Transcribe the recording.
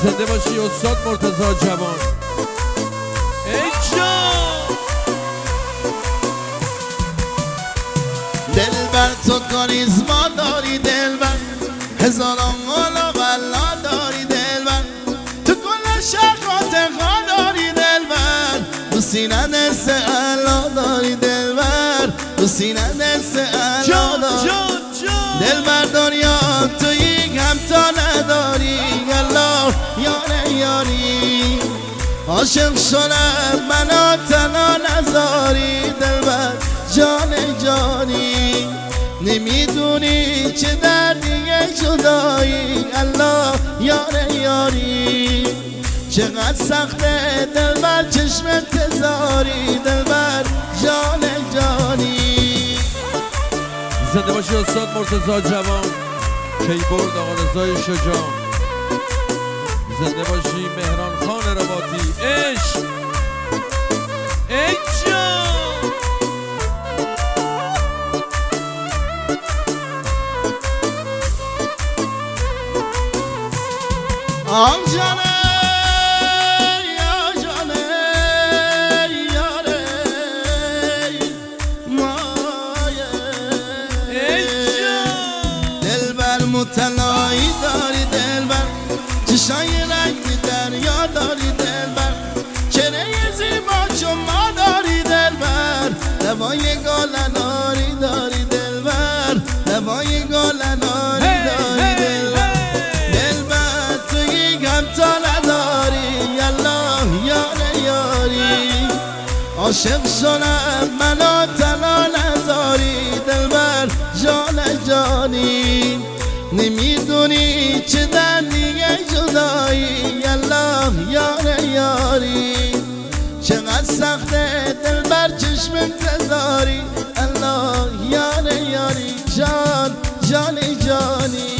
زنده باشی استاد مرتضی جوان. ای جان دلبر تو کاریزما داری دلبر، هزاران قول و غلا داری دلبر، تو کل شرقات خوا داری دلبر، تو سینه دست علا داری دلبر، تو سینه دست علا داری دلبر. دنیا تو یک همتا نداری الله یاره یاری، عاشق شدم منو تنها نذاری دلبر جان جانی. نمیدونی چه دردیه جدایی الله یاره یاری، چقدر سخته دلبر چشم انتظاری دلبر جان جانی. زنده باشی استاد مرتضی جوان. کیبورد آقا رضای شجاع. زنده باشی مهران خان رباطی. عشق ای جان آن جانه یا جانه یاره مایه. ای جان دلبر متلایی داری دلبر، چشای رنگ دریا داری دلبر، چهره زیبا چون ما داری دلبر، لبای گلناری داری دلبر، لبای گلناری داری دلبر. دلبر تو یک همتا نداری الله یاره یاری، عاشق شدم منو تنها نذاری دلبر جان جانی. نمیدونی چه دردیه جدایی الله یاره یاری، چقدر سخته دلبر چشم انتظاری الله یاره یاری جان جانی جانی.